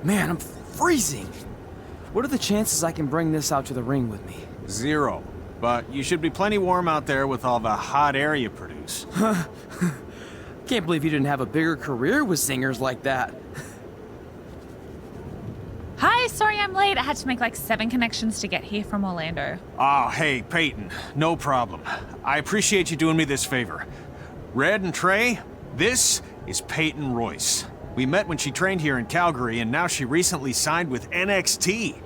Man, I'm freezing. What are the chances I can bring this out to the ring with me? 0. But you should be plenty warm out there with all the hot air you produce. Can't believe you didn't have a bigger career with singers like that. Hi, sorry I'm late. I had to make like 7 connections to get here from Orlando. Oh, hey, Peyton. No problem. I appreciate you doing me this favor. Red and Trey, this is Peyton Royce. We met when she trained here in Calgary, and now she recently signed with NXT.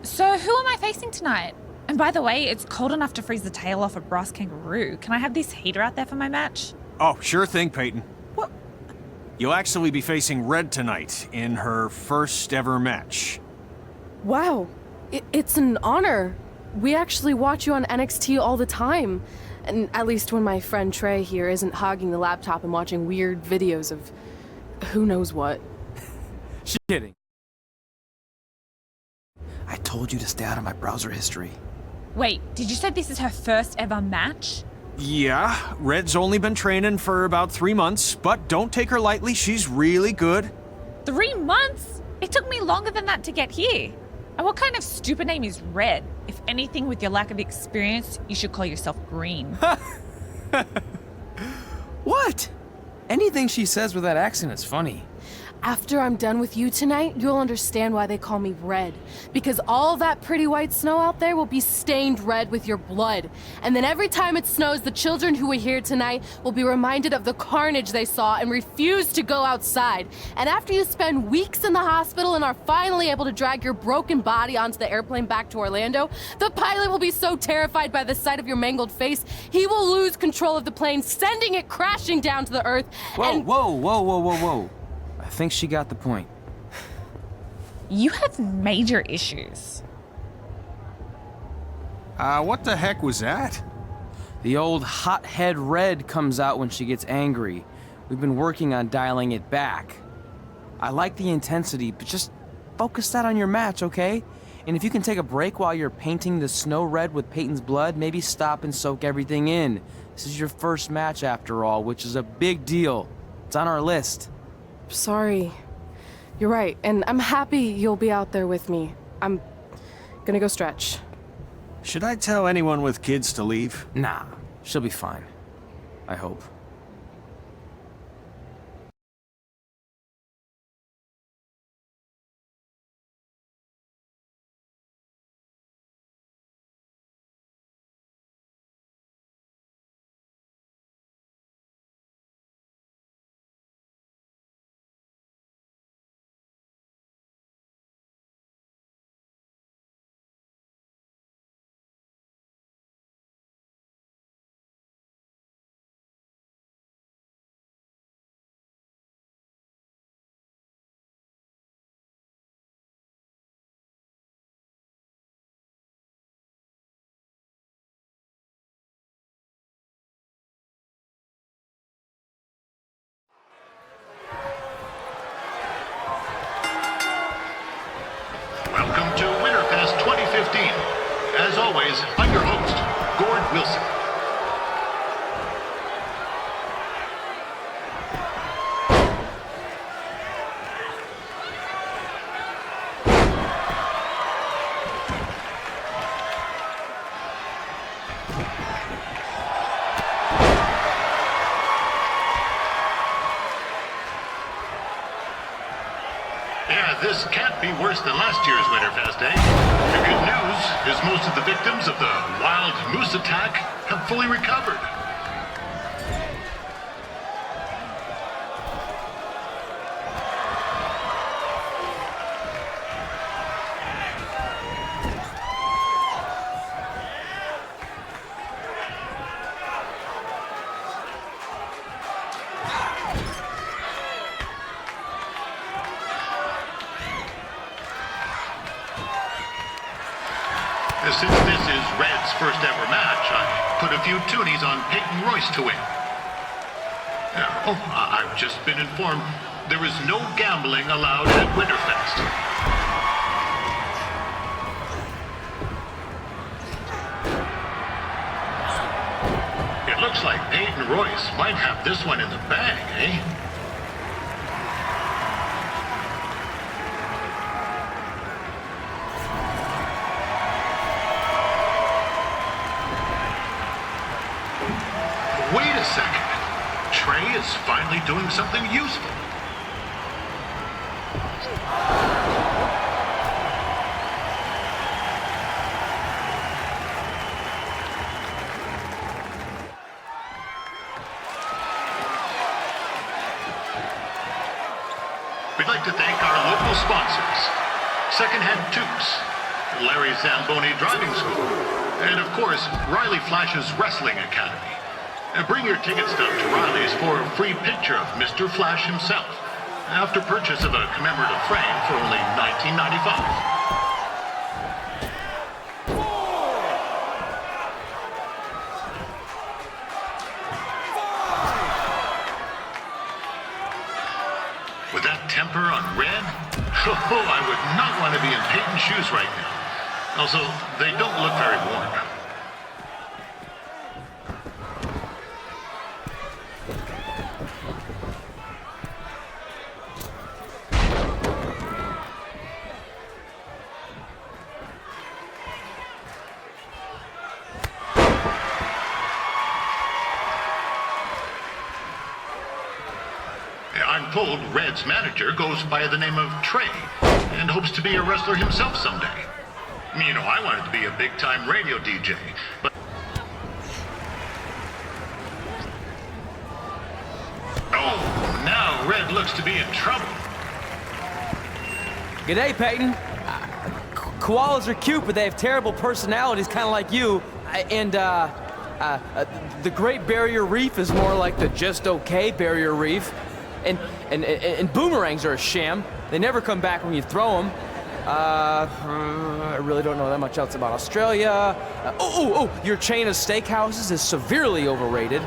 So who am I facing tonight? And by the way, it's cold enough to freeze the tail off a brass kangaroo. Can I have this heater out there for my match? Oh, sure thing, Peyton. What? You'll actually be facing Red tonight in her first ever match. Wow, it's an honor. We actually watch you on NXT all the time. And at least when my friend Trey here isn't hogging the laptop and watching weird videos of who knows what. She's kidding. I told you to stay out of my browser history. Wait, did you say this is her first ever match? Yeah, Red's only been training for about 3 months, but don't take her lightly, she's really good. 3 months? It took me longer than that to get here. And what kind of stupid name is Red? If anything, with your lack of experience, you should call yourself Green. What? Anything she says with that accent is funny. After I'm done with you tonight, you'll understand why they call me Red. Because all that pretty white snow out there will be stained red with your blood. And then every time it snows, the children who were here tonight will be reminded of the carnage they saw and refuse to go outside. And after you spend weeks in the hospital and are finally able to drag your broken body onto the airplane back to Orlando, the pilot will be so terrified by the sight of your mangled face, he will lose control of the plane, sending it crashing down to the earth. Whoa. I think she got the point. You have major issues. What the heck was that? The old hothead Red comes out when she gets angry. We've been working on dialing it back. I like the intensity, but just focus that on your match, okay? And if you can take a break while you're painting the snow red with Peyton's blood, maybe stop and soak everything in. This is your first match after all, which is a big deal. It's on our list. Sorry. You're right, and I'm happy you'll be out there with me. I'm gonna go stretch. Should I tell anyone with kids to leave? Nah, she'll be fine. I hope. Welcome to Winterfest 2015. As always, I'm your host, Gord Wilson. Yeah, this can't be worse than last year's Winterfest, eh? The good news is most of the victims of the wild moose attack have fully recovered. Since this is Red's first ever match, I put a few toonies on Peyton Royce to win. I've just been informed there is no gambling allowed at Winterfest. It looks like Peyton Royce might have this one in the bag, eh? finally doing something useful. We'd like to thank our local sponsors, Secondhand Tubes, Larry Zamboni Driving School, and of course, Riley Flash's Wrestling Academy. And bring your ticket stub to Riley's for a free picture of Mr. Flash himself, after purchase of a commemorative frame for only $19.95. With that temper on Red, oh, I would not want to be in Peyton's shoes right now. Also, they don't look very warm. I'm told Red's manager goes by the name of Trey and hopes to be a wrestler himself someday. You know, I wanted to be a big-time radio DJ, but... Oh, now Red looks to be in trouble. G'day, Peyton. Koalas are cute, but they have terrible personalities, kind of like you. The Great Barrier Reef is more like the just okay Barrier Reef. And boomerangs are a sham. They never come back when you throw them. I really don't know that much else about Australia. Your chain of steakhouses is severely overrated.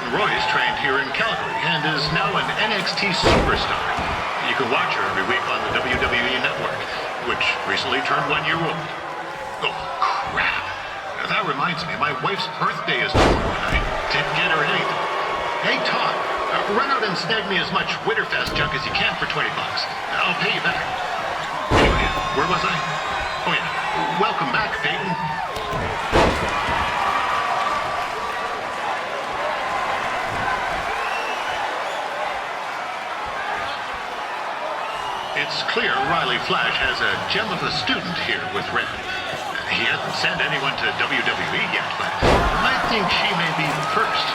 Royce trained here in Calgary and is now an NXT superstar. You can watch her every week on the WWE Network, which recently turned 1 year old. Oh, crap. That reminds me, my wife's birthday is tomorrow and I didn't get her anything. Hey, Todd, run out and snag me as much Winterfest junk as you can for $20. I'll pay you back. Anyway, where was I? Oh, yeah. Welcome back, Peyton. It's clear Riley Flash has a gem of a student here with Red. He hasn't sent anyone to WWE yet, but I think she may be the first.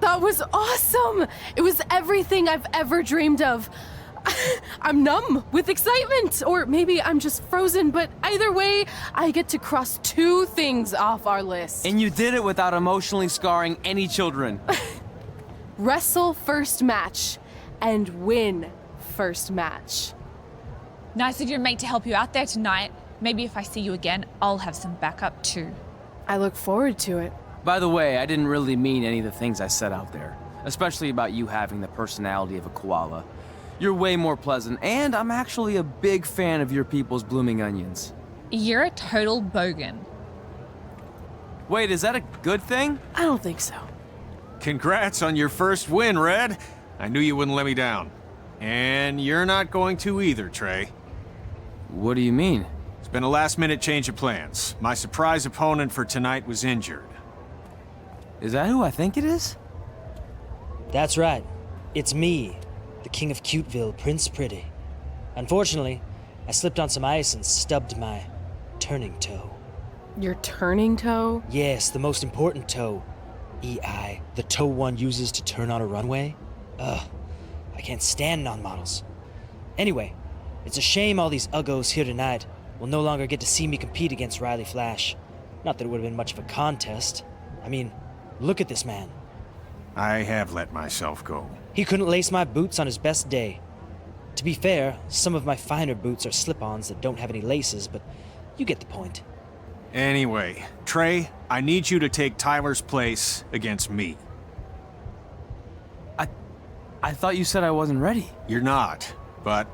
That was awesome! It was everything I've ever dreamed of. I'm numb with excitement, or maybe I'm just frozen, but either way, I get to cross 2 things off our list. And you did it without emotionally scarring any children. Wrestle first match and win first match. Nice of your mate to help you out there tonight. Maybe if I see you again, I'll have some backup too. I look forward to it. By the way, I didn't really mean any of the things I said out there, especially about you having the personality of a koala. You're way more pleasant, and I'm actually a big fan of your people's blooming onions. You're a total bogan. Wait, is that a good thing? I don't think so. Congrats on your first win, Red. I knew you wouldn't let me down. And you're not going to either, Trey. What do you mean? It's been a last-minute change of plans. My surprise opponent for tonight was injured. Is that who I think it is? That's right. It's me, the King of Cuteville, Prince Pretty. Unfortunately, I slipped on some ice and stubbed my turning toe. Your turning toe? Yes, the most important toe. EI, the toe one uses to turn on a runway. I can't stand non-models. Anyway, it's a shame all these uggos here tonight will no longer get to see me compete against Riley Flash. Not that it would have been much of a contest. I mean, look at this man. I have let myself go. He couldn't lace my boots on his best day. To be fair, some of my finer boots are slip-ons that don't have any laces, but you get the point. Anyway, Trey, I need you to take Tyler's place against me. I thought you said I wasn't ready. You're not, but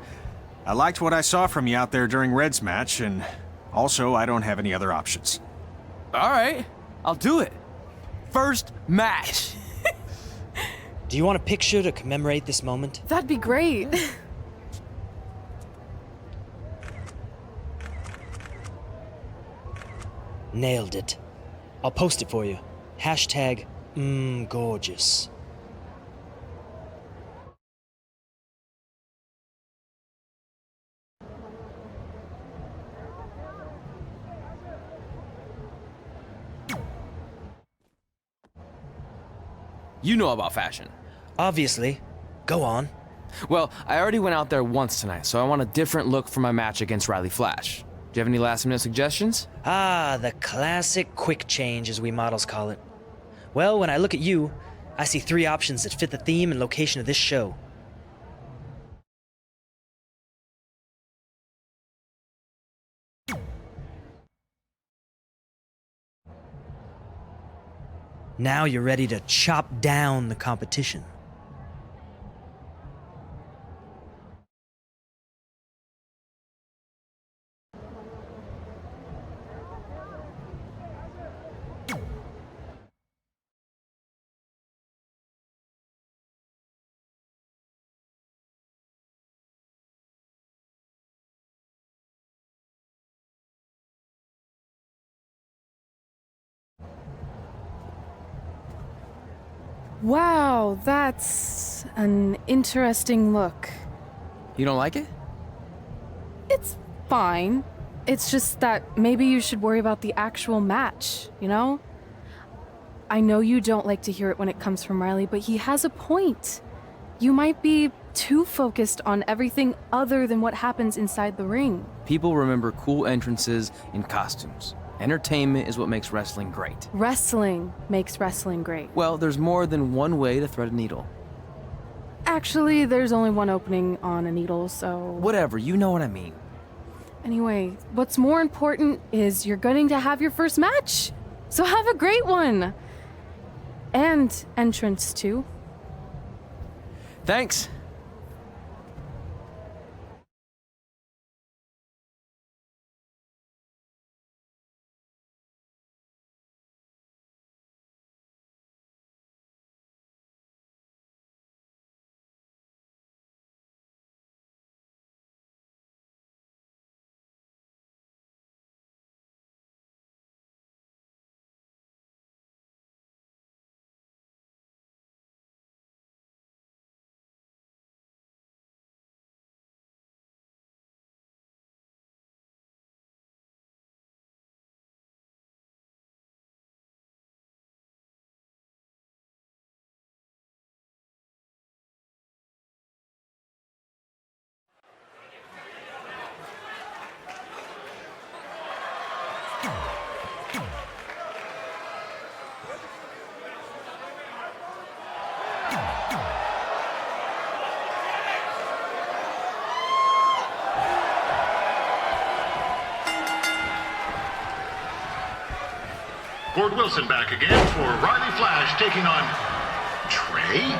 I liked what I saw from you out there during Red's match, and also I don't have any other options. All right, I'll do it. First match. Do you want a picture to commemorate this moment? That'd be great. Nailed it. I'll post it for you. Hashtag gorgeous. You know about fashion. Obviously. Go on. Well, I already went out there once tonight, so I want a different look for my match against Riley Flash. Do you have any last-minute suggestions? Ah, the classic quick change, as we models call it. Well, when I look at you, I see 3 options that fit the theme and location of this show. Now you're ready to chop down the competition. Wow, that's an interesting look. You don't like it? It's fine. It's just that maybe you should worry about the actual match, you know? I know you don't like to hear it when it comes from Riley, but he has a point. You might be too focused on everything other than what happens inside the ring. People remember cool entrances and costumes. Entertainment is what makes wrestling great. Wrestling makes wrestling great. Well, there's more than one way to thread a needle. Actually, there's only one opening on a needle, so... Whatever, you know what I mean. Anyway, what's more important is you're going to have your first match. So have a great one. And entrance, too. Thanks. Gord Wilson back again for Riley Flash taking on Trey.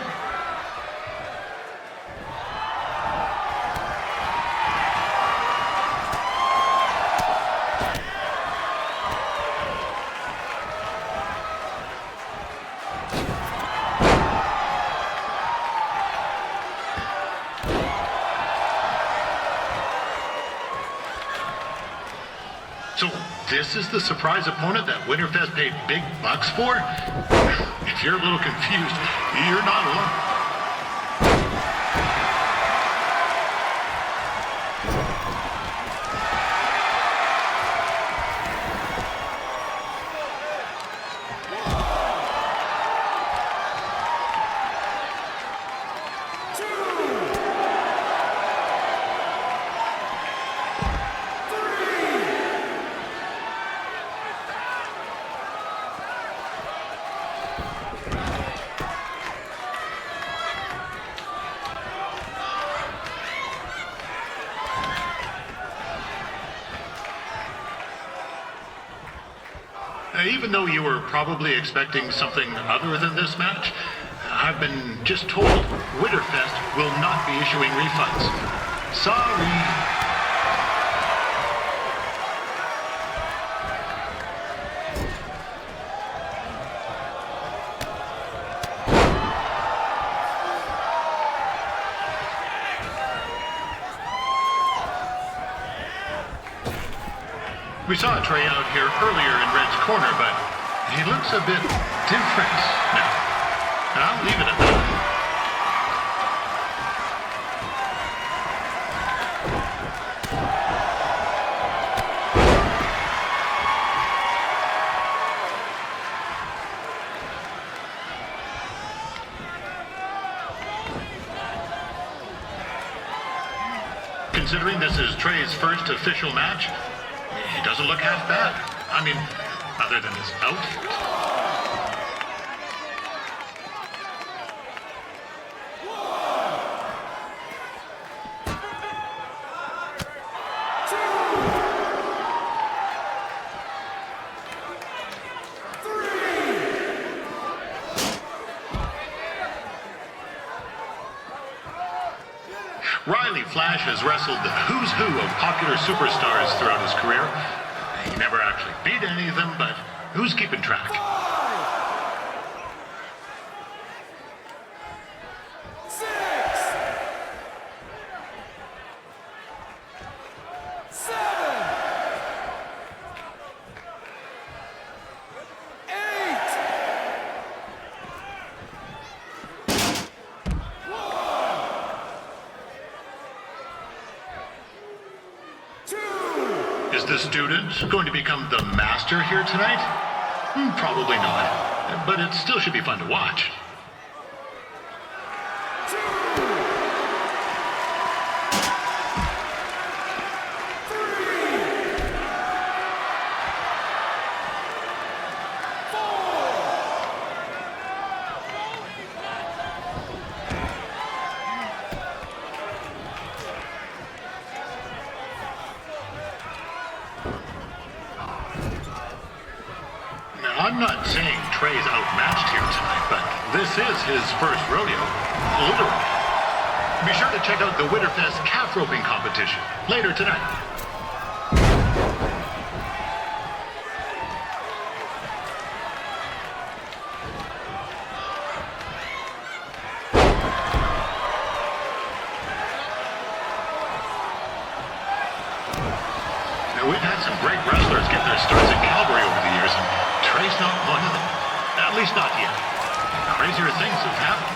So this is the surprise opponent that Winterfest paid big bucks for? If you're a little confused, you're not alone. Even though you were probably expecting something other than this match, I've been just told Winterfest will not be issuing refunds. Sorry. We saw Trey out here earlier in Red's corner, but he looks a bit different now. I'll leave it at that. Considering this is Trey's first official match, he doesn't look half bad. I mean, other than his outfit. Riley Flash has wrestled the who's who of popular superstars throughout his career. He never actually beat any of them, but who's keeping track? 6, 7, 8, 2. Is the student going to become the master here tonight? Probably not, but it still should be fun to watch. 2, 3, 4. Now, I'm not saying Trey's outmatched here tonight, but this is his first rodeo, literally. Be sure to check out the Winterfest calf roping competition later tonight. Now, we've had some great wrestlers get their starts in Calgary over the years, and Trey's not one of them. At least not yet. Crazier things have happened.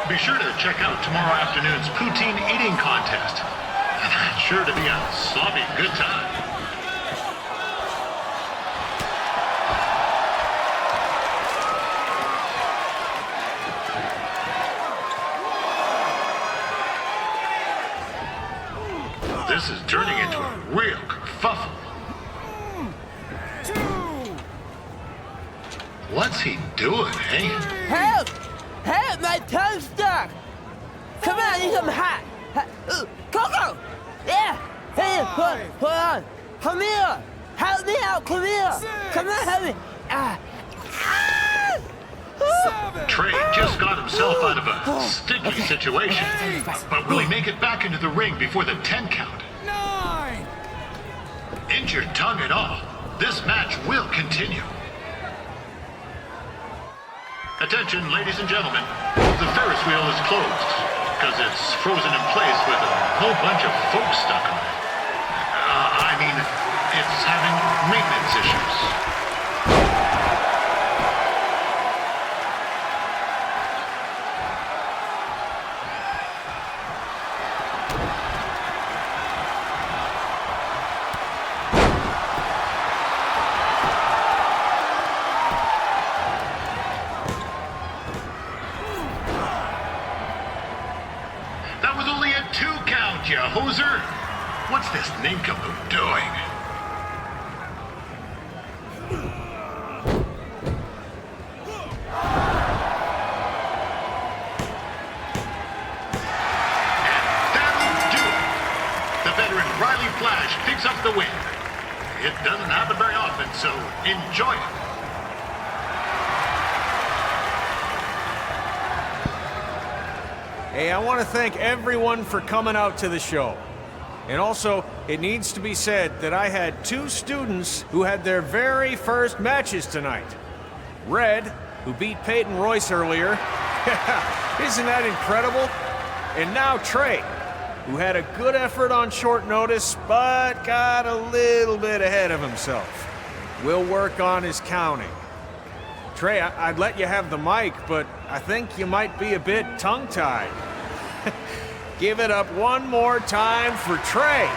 Be sure to check out tomorrow afternoon's poutine eating contest. That's sure to be a sloppy good time. This is turning into a real kerfuffle. 2, What's he doing, eh? Help! Help! My tongue's stuck! Come on, I need some hot! Coco! Yeah! Hey, hold on! Come here! Help me out! Come here! 6, Come on, help me! Ah! 7, Trey just got himself out of a sticky situation. But will he make it back into the ring before the 10 count? 9. Injured tongue and all, this match will continue. Attention, ladies and gentlemen. The Ferris wheel is closed because it's frozen in place with a whole bunch of folks stuck on it. I mean, it's having maintenance issues. That was only a 2 count, you hoser. What's this nincompoop doing? Riley Flash picks up the win. It doesn't happen very often, so enjoy it. Hey, I want to thank everyone for coming out to the show. And also, it needs to be said that I had 2 students who had their very first matches tonight. Red, who beat Peyton Royce earlier. Isn't that incredible? And now Trey, who had a good effort on short notice, but got a little bit ahead of himself. We'll work on his counting. Trey, I'd let you have the mic, but I think you might be a bit tongue-tied. Give it up one more time for Trey.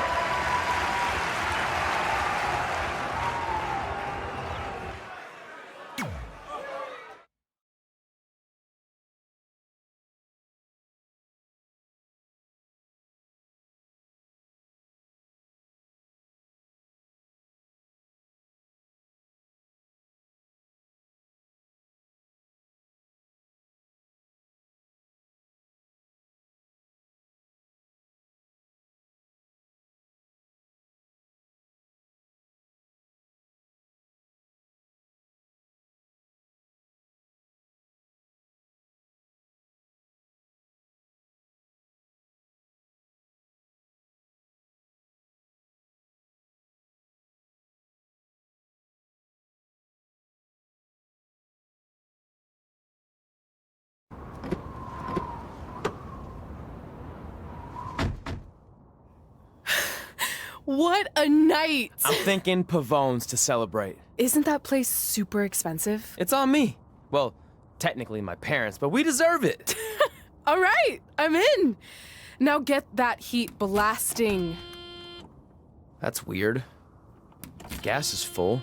What a night! I'm thinking Pavone's to celebrate. Isn't that place super expensive? It's on me. Well, technically my parents, but we deserve it. All right, I'm in. Now get that heat blasting. That's weird. Gas is full.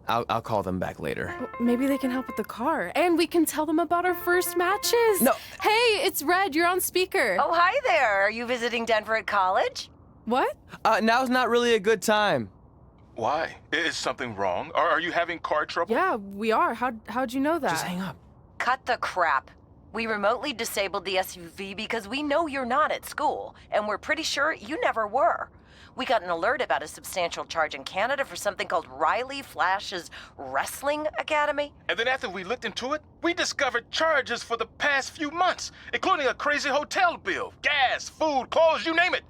I'll call them back later. Maybe they can help with the car. And we can tell them about our first matches. No. Hey, it's Red. You're on speaker. Oh, hi there. Are you visiting Denver at college? What? Now's not really a good time. Why? Is something wrong? Or are you having car trouble? Yeah, we are. How'd you know that? Just hang up. Cut the crap. We remotely disabled the SUV because we know you're not at school, and we're pretty sure you never were. We got an alert about a substantial charge in Canada for something called Riley Flash's Wrestling Academy. And then after we looked into it, we discovered charges for the past few months, including a crazy hotel bill, gas, food, clothes, you name it.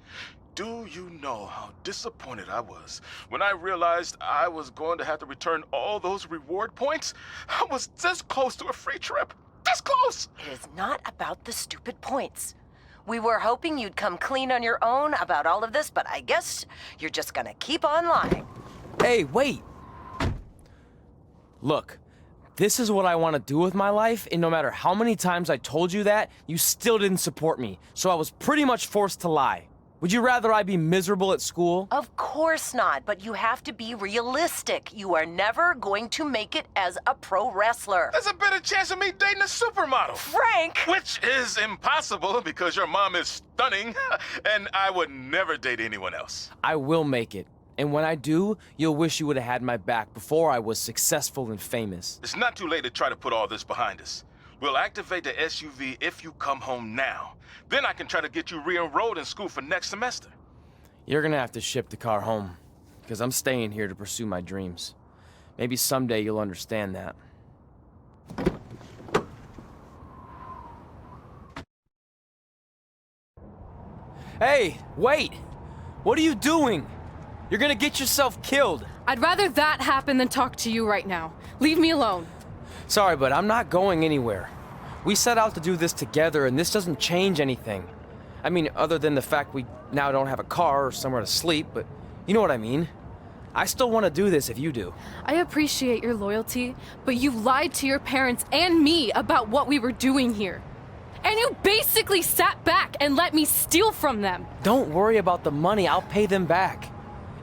Do you know how disappointed I was when I realized I was going to have to return all those reward points? I was this close to a free trip. This close! It is not about the stupid points. We were hoping you'd come clean on your own about all of this, but I guess you're just gonna keep on lying. Hey, wait! Look, this is what I want to do with my life, and no matter how many times I told you that, you still didn't support me, so I was pretty much forced to lie. Would you rather I be miserable at school? Of course not, but you have to be realistic. You are never going to make it as a pro wrestler. There's a better chance of me dating a supermodel. Frank! Which is impossible because your mom is stunning, and I would never date anyone else. I will make it. And when I do, you'll wish you would have had my back before I was successful and famous. It's not too late to try to put all this behind us. We'll activate the SUV if you come home now. Then I can try to get you re-enrolled in school for next semester. You're gonna have to ship the car home, because I'm staying here to pursue my dreams. Maybe someday you'll understand that. Hey, wait! What are you doing? You're gonna get yourself killed. I'd rather that happen than talk to you right now. Leave me alone. Sorry, but I'm not going anywhere. We set out to do this together, and this doesn't change anything. I mean, other than the fact we now don't have a car or somewhere to sleep, but you know what I mean. I still want to do this if you do. I appreciate your loyalty, but you lied to your parents and me about what we were doing here. And you basically sat back and let me steal from them. Don't worry about the money, I'll pay them back.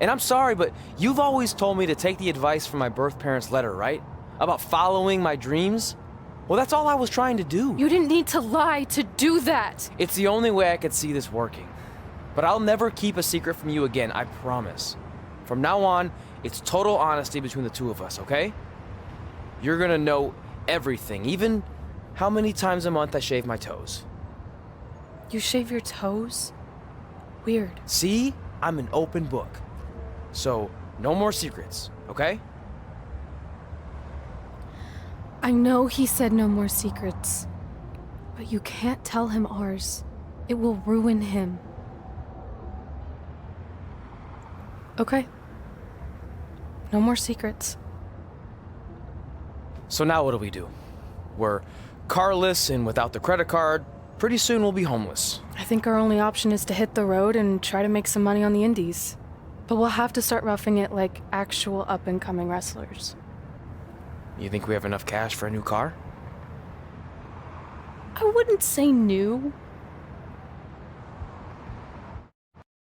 And I'm sorry, but you've always told me to take the advice from my birth parents' letter, right? About following my dreams? Well, that's all I was trying to do. You didn't need to lie to do that. It's the only way I could see this working. But I'll never keep a secret from you again, I promise. From now on, it's total honesty between the two of us, okay? You're gonna know everything, even how many times a month I shave my toes. You shave your toes? Weird. See? I'm an open book. So, no more secrets, okay? I know he said no more secrets, but you can't tell him ours. It will ruin him. Okay. No more secrets. So now what do? We're carless and without the credit card. Pretty soon we'll be homeless. I think our only option is to hit the road and try to make some money on the indies. But we'll have to start roughing it like actual up-and-coming wrestlers. You think we have enough cash for a new car? I wouldn't say new,